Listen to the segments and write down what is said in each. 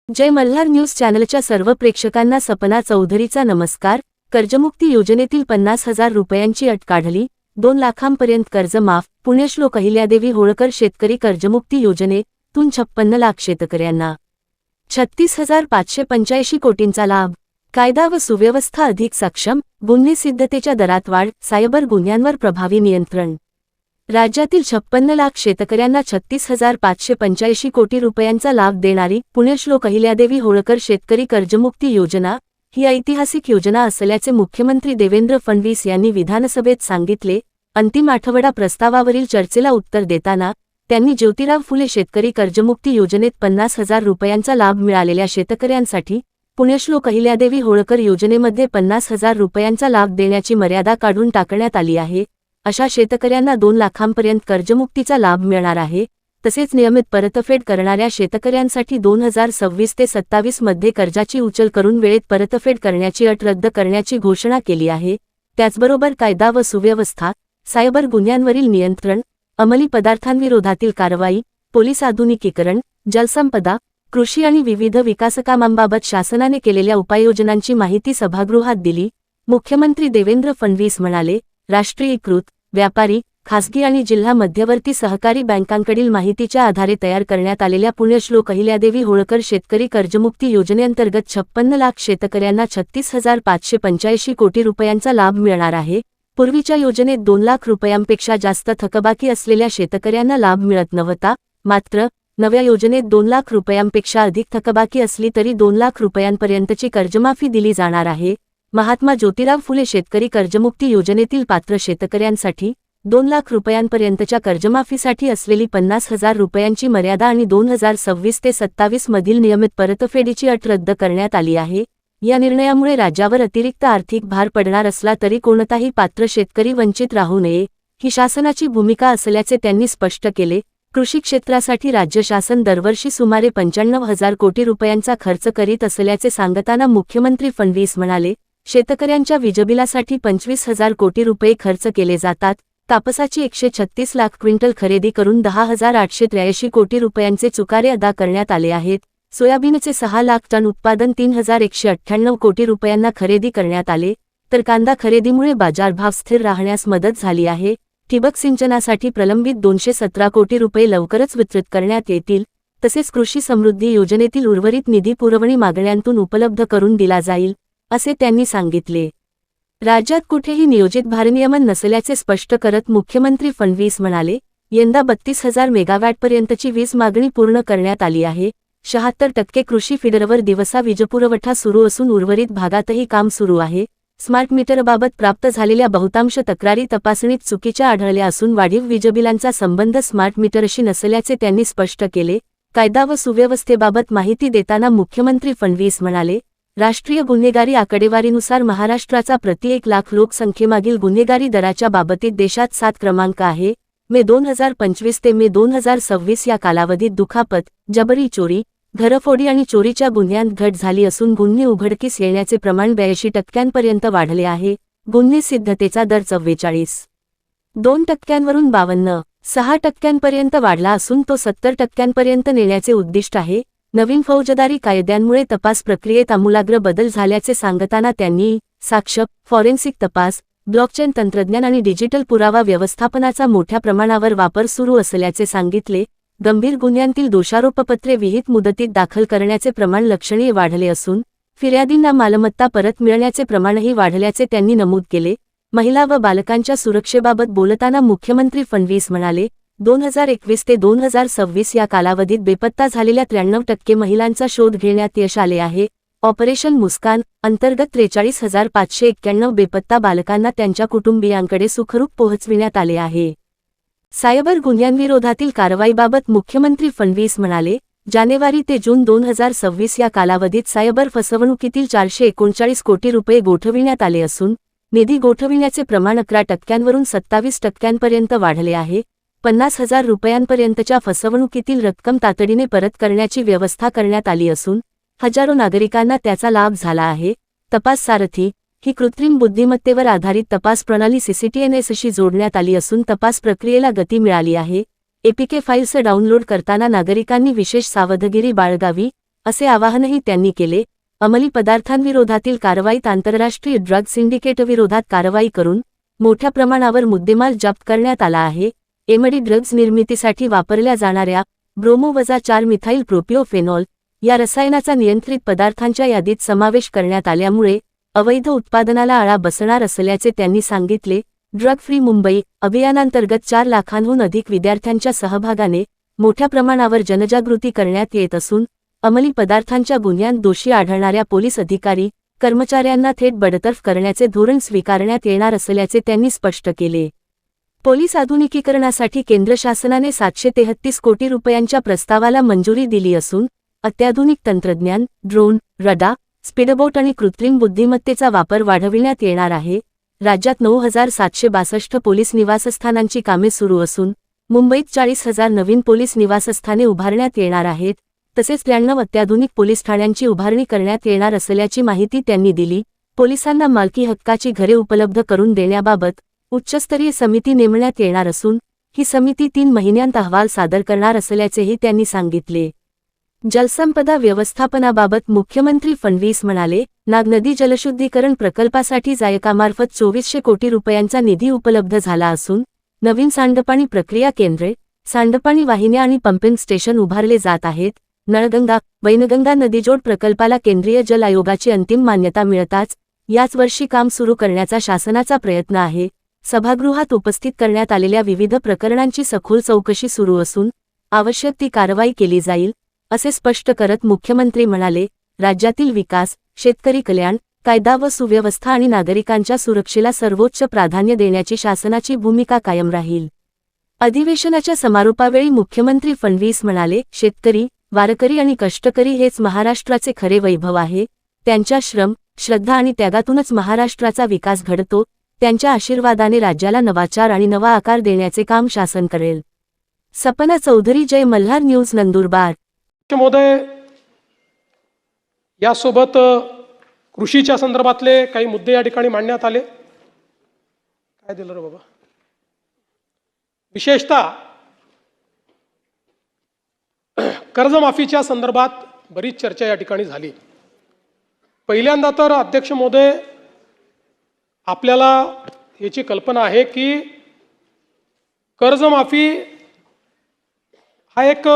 जय Malhar news चॅनलच्या सर्व प्रेक्षकांना सपना चौधरीचा नमस्कार। कर्जमुक्ती योजनेतील 50,000 रुपयांची अट काढली, 2 लाखांपर्यंत कर्ज माफ। पुण्यश्लोक अहिल्यादेवी होळकर शेतकरी कर्जमुक्ती योजनेतून 56 लाख शेतकऱ्यांना 36,585 कोटींचा लाभ। कायदा व सुव्यवस्था अधिक सक्षम, गुन्हे सिद्धतेच्या दरात वाढ, सायबर गुन्ह्यांवर प्रभावी नियंत्रण। राज्यातील 56 लाख शेतकऱ्यांना 36,585 कोटी रुपयांचा लाभ देणारी पुण्यश्लोक अहिल्यादेवी होळकर शेतकरी कर्जमुक्ती योजना ही ऐतिहासिक योजना असल्याचे मुख्यमंत्री देवेंद्र फडणवीस यांनी विधानसभेत सांगितले। अंतिम आठवडा प्रस्तावावरील चर्चेला उत्तर देताना त्यांनी ज्योतिराव फुले शेतकरी कर्जमुक्ती योजनेत 50,000 रुपयांचा लाभ मिळालेल्या शेतकऱ्यांसाठी पुण्यश्लोक अहिल्यादेवी होळकर योजनेमध्ये 50,000 रुपयांचा लाभ देण्याची मर्यादा काढून टाकण्यात आली आहे। अशा शेतकऱ्यांना 2 लाखांपर्यंत कर्जमुक्तीचा लाभ मिळणार आहे। तसेच नियमित परतफेड करणाऱ्या शेतकऱ्यांसाठी 2026 ते 27 मध्ये कर्जाची उचल करून वेळेत परतफेड करण्याची अट रद्द करण्याची घोषणा केली आहे। त्याचबरोबर कायदा व सुव्यवस्था, सायबर गुन्ह्यांवरील नियंत्रण, अंमली पदार्थांविरोधातील कारवाई, पोलीस आधुनिकीकरण, जलसंपदा, कृषी आणि विविध विकासकामांबाबत शासनाने केलेल्या उपाययोजनांची माहिती सभागृहात दिली। मुख्यमंत्री देवेंद्र फडणवीस म्हणाले, राष्ट्रीयीकृत, व्यापारी, खासगी आणि जिल्हा मध्यवर्ती सहकारी बँकांकडील माहितीच्या आधारे तयार करण्यात आलेल्या पुण्यश्लोक अहिल्यादेवी होळकर शेतकरी कर्जमुक्ती योजनेअंतर्गत 56 लाख शेतकऱ्यांना 36,585 कोटी रुपयांचा लाभ मिळणार आहे। पूर्वीच्या योजनेत 2 लाख रुपयांपेक्षा जास्त थकबाकी असलेल्या शेतकऱ्यांना लाभ मिळत नव्हता। मात्र नव्या योजनेत 2 लाख रुपयांपेक्षा अधिक थकबाकी असली तरी 2 लाख रुपयांपर्यंतची कर्जमाफी दिली जाणार आहे। महात्मा ज्योतिराव फुले शेतकरी कर्जमुक्ती योजनेतील पात्र शेतकऱ्यांसाठी 2 लाख रुपयांपर्यंतच्या कर्जमाफीसाठी असलेली 50,000 रुपयांची मर्यादा आणि 2026 ते 27 मधील नियमित परतफेडीची अट रद्द करण्यात आली आहे। या निर्णयामुळे राज्यावर अतिरिक्त आर्थिक भार पडणार असला तरी कोणताही पात्र शेतकरी वंचित राहू नये ही शासनाची भूमिका असल्याचे त्यांनी स्पष्ट केले। कृषी क्षेत्रासाठी राज्य शासन दरवर्षी सुमारे 95,000 कोटी रुपयांचा खर्च करीत असल्याचे सांगताना मुख्यमंत्री फडणवीस म्हणाले, शेतकऱ्यांच्या वीजबिलासाठी 25,000 कोटी रुपये खर्च केले जातात। कापसाची 136 लाख क्विंटल खरेदी करून 10,883 कोटी रुपयांचे चुकारे अदा करण्यात आले आहेत। सोयाबीनचे 6 लाख टन उत्पादन 3,198 कोटी रुपयांना खरेदी करण्यात आले, तर कांदा खरेदीमुळे बाजारभाव स्थिर राहण्यास मदत झाली आहे। ठिबक सिंचनासाठी प्रलंबित 217 कोटी रुपये लवकरच वितरित करण्यात येतील। तसेच कृषी समृद्धी योजनेतील उर्वरित निधी पुरवणी मागण्यांतून उपलब्ध करून दिला जाईल, असे त्यांनी सांगितले। राज्यात कुठेही नियोजित भारनियमन नसल्याचे स्पष्ट करत मुख्यमंत्री फडणवीस म्हणाले, यंदा 32,000 मेगावॅटपर्यंतची वीज मागणी पूर्ण करण्यात आली आहे। 76% कृषी फीडरवर दिवसा वीजपुरवठा सुरू असून उर्वरित भागातही काम सुरू आहे। स्मार्ट मीटरबाबत प्राप्त झालेल्या बहुतांश तक्रारी तपासणीत चुकीच्या आढळल्या असून वाढीव वीजबिलांचा संबंध स्मार्ट मीटरशी नसल्याचे त्यांनी स्पष्ट केले। कायदा व सुव्यवस्थेबाबत माहिती देताना मुख्यमंत्री फडणवीस म्हणाले, राष्ट्रीय गुन्हेगारी आकडेवारीनुसार महाराष्ट्राचा प्रति 1 लाख लोकसंख्येमागील गुन्हेगारी दराच्या बाबतीत देशात 7 क्रमांक आहे। मे 2025 ते मे 2026 या कालावधीत दुखापत, जबरी चोरी, घरफोडी आणि चोरीच्या गुन्ह्यांत घट झाली असून गुन्हे उघडकीस येण्याचे प्रमाण 82% वाढले आहे। गुन्हे सिद्धतेचा दर 44.2% 52.6% वाढला असून तो 70% नेण्याचे उद्दिष्ट आहे। नवीन फौजदारी कायद्यांमुळे तपास प्रक्रियेत आमूलाग्र बदल झाल्याचे सांगताना त्यांनी साक्ष, फॉरेन्सिक तपास, ब्लॉकचेन तंत्रज्ञान आणि डिजिटल पुरावा व्यवस्थापनाचा मोठ्या प्रमाणावर वापर सुरू असल्याचे सांगितले। गंभीर गुन्ह्यांतील दोषारोपपत्रे विहित मुदतीत दाखल करण्याचे प्रमाण लक्षणीय वाढले असून फिर्यादींना मालमत्ता परत मिळण्याचे प्रमाणही वाढल्याचे त्यांनी नमूद केले। महिला व बालकांच्या सुरक्षेबाबत बोलताना मुख्यमंत्री फडणवीस म्हणाले, 2021 ते 2026 या कालावधीत बेपत्ता झालेल्या 93% महिलांचा शोध घेण्यात यश आले आहे। ऑपरेशन मुस्कान अंतर्गत 43,591 बेपत्ता बालकांना त्यांच्या कुटुंबियांकडे सुखरूप पोहोचविण्यात आले आहे। सायबर गुन्ह्यांविरोधातील कारवाईबाबत मुख्यमंत्री फडणवीस म्हणाले, जानेवारी ते जून 2026 या कालावधीत सायबर फसवणुकीतील 439 कोटी रुपये गोठविण्यात आले असून निधी गोठविण्याचे प्रमाण 11% 27% वाढले आहे। 50,000 रुपयांपर्यंतच्या फसवणुकीतील रक्कम तातडीने परत करण्याची व्यवस्था करण्यात आली असून हजारो नागरिकांना त्याचा लाभ झाला आहे। तपास सारथी ही कृत्रिम बुद्धिमत्तेवर आधारित तपास प्रणाली CCTNSशी जोडण्यात आली असून तपास प्रक्रियेला गती मिळाली आहे। एपीके फाईल्स डाउनलोड करताना नागरिकांनी विशेष सावधगिरी बाळगावी असे आवाहनही त्यांनी केले. अंमली पदार्थांविरोधातील कारवाईत आंतरराष्ट्रीय ड्रग सिंडिकेट विरोधात कारवाई करून मोठ्या प्रमाणावर मुद्देमाल जप्त करण्यात आला आहे. एमडी ड्रग्ज निर्मितीसाठी वापरल्या जाणाऱ्या ब्रोमो-4 मिथाइल प्रोपिओफेनॉल या रसायनाचा नियंत्रित पदार्थांच्या यादीत समावेश करण्यात आल्यामुळे अवैध उत्पादनाला आळा बसणार असल्याचे त्यांनी सांगितले. ड्रग फ्री मुंबई अभियानांतर्गत 4 लाखांहून अधिक विद्यार्थ्यांच्या सहभागाने मोठ्या प्रमाणावर जनजागृती करण्यात येत असून अंमली पदार्थांच्या गुन्ह्यांत दोषी आढळणाऱ्या पोलीस अधिकारी कर्मचाऱ्यांना थेट बडतर्फ करण्याचे धोरण स्वीकारण्यात येणार असल्याचे त्यांनी स्पष्ट केले. पोलीस आधुनिकीकरणासाठी केंद्र शासनाने 733 कोटी रुपयांच्या प्रस्तावाला मंजुरी दिली असून अत्याधुनिक तंत्रज्ञान, ड्रोन, रडार, स्पीडबोट आणि कृत्रिम बुद्धिमत्तेचा वापर वाढविण्यात येणार आहे. राज्यात 9,762 पोलीस निवासस्थानांची कामे सुरू असून मुंबईत 40,000 नवीन पोलीस निवासस्थाने उभारण्यात येणार आहेत. तसेच 93 अत्याधुनिक पोलीस ठाण्यांची उभारणी करण्यात येणार असल्याची माहिती त्यांनी दिली. पोलिसांना मालकी हक्काची घरे उपलब्ध करून देण्याबाबत उच्चस्तरीय समिती नेमण्यात येणार असून ही समिती 3 महिन्यांत अहवाल सादर करणार असल्याचेही त्यांनी सांगितले. जलसंपदा व्यवस्थापनाबाबत मुख्यमंत्री फडणवीस म्हणाले, नाग नदी जलशुद्धीकरण प्रकल्पासाठी जायकामार्फत 2400 कोटी रुपयांचा निधी उपलब्ध झाला असून नवीन सांडपाणी प्रक्रिया केंद्रे, सांडपाणी वाहिन्या आणि पंपिंग स्टेशन उभारले जात आहेत. नळगंगा, वैनगंगा नदीजोड प्रकल्पाला केंद्रीय जल आयोगाची अंतिम मान्यता मिळताच याच वर्षी काम सुरू करण्याचा शासनाचा प्रयत्न आहे. सभागृहात उपस्थित करण्यात आलेल्या विविध प्रकरणांची सखोल चौकशी सुरू असून आवश्यक ती कारवाई केली जाईल, असे स्पष्ट करत मुख्यमंत्री म्हणाले, राज्यातील विकास, शेतकरी कल्याण, कायदा व सुव्यवस्था आणि नागरिकांच्या सुरक्षेला सर्वोच्च प्राधान्य देण्याची शासनाची भूमिका कायम राहील. अधिवेशनाच्या समारोपावेळी मुख्यमंत्री फडणवीस म्हणाले, शेतकरी, वारकरी आणि कष्टकरी हेच महाराष्ट्राचे खरे वैभव आहे. त्यांच्या श्रम, श्रद्धा आणि त्यागातूनच महाराष्ट्राचा विकास घडतो. त्यांच्या आशीर्वादाने राज्याला नवाचार आणि नवा आकार देण्याचे काम शासन करेल. सपना चौधरी, जय मल्हार न्यूज, नंदुरबार. महोदय, यासोबत कृषीच्या संदर्भातले काही मुद्दे या ठिकाणी मांडण्यात आले. काय दिलं रे बाबा? विशेषतः कर्जमाफीच्या संदर्भात बरीच चर्चा या ठिकाणी झाली. पहिल्यांदा तर अध्यक्ष महोदय, आपल्याला याची कल्पना आहे की कर्जमाफी हा एक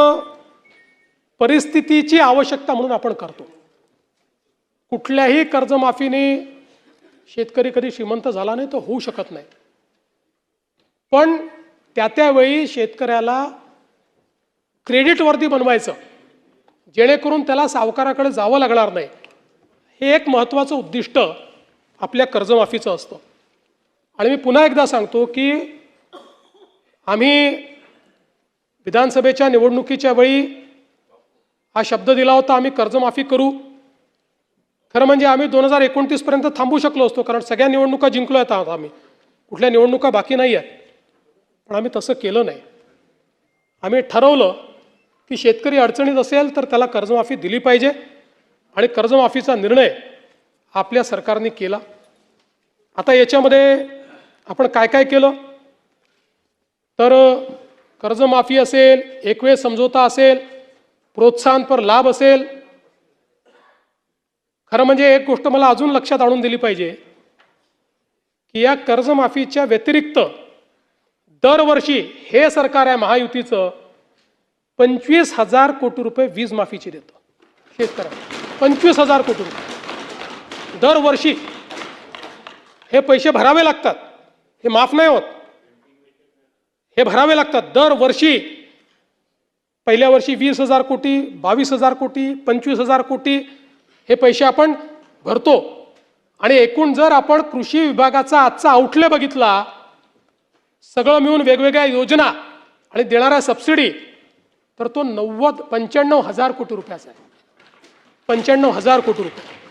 परिस्थितीची आवश्यकता म्हणून आपण करतो. कुठल्याही कर्जमाफीने शेतकरी कधी श्रीमंत झाला नाही, तो होऊ शकत नाही. पण त्यावेळी शेतकऱ्याला क्रेडिटवर्दी बनवायचं, जेणेकरून त्याला सावकाराकडे जावं लागणार नाही, हे एक महत्त्वाचं उद्दिष्ट आपल्या कर्जमाफीचं असतं. आणि मी पुन्हा एकदा सांगतो की आम्ही विधानसभेच्या निवडणुकीच्या वेळी हा शब्द दिला होता, आम्ही कर्जमाफी करू. खरं म्हणजे आम्ही 2029 पर्यंत थांबू शकलो असतो, कारण सगळ्या निवडणुका जिंकलो आहेत आम्ही, कुठल्या निवडणुका बाकी नाही आहेत. पण आम्ही तसं केलं नाही. आम्ही ठरवलं की शेतकरी अडचणीत असेल तर त्याला कर्जमाफी दिली पाहिजे, आणि कर्जमाफीचा निर्णय आपल्या सरकारने केला. आता याच्यामध्ये आपण काय काय केलं तर कर्जमाफी असेल, एकवेळ समझोता असेल, प्रोत्साहनपर लाभ असेल. खरं म्हणजे एक गोष्ट मला अजून लक्षात आणून दिली पाहिजे की या कर्जमाफीच्या व्यतिरिक्त दरवर्षी हे सरकार आहे महायुतीचं 25,000 कोटी रुपये वीज माफीची देतं शेतकऱ्यांना. 25,000 कोटी रुपये दरवर्षी. हे पैसे भरावे लागतात, हे माफ नाही होत, हे भरावे लागतात दरवर्षी. पहिल्या वर्षी 20,000 कोटी, 22,000 कोटी, 25,000 कोटी हे पैसे आपण भरतो. आणि एकूण जर आपण कृषी विभागाचा आजचा आउटले बघितला, सगळं मिळून वेगवेगळ्या योजना आणि देणाऱ्या सबसिडी, तर तो 95,000 कोटी रुपयाचा आहे. 95,000 कोटी रुपये.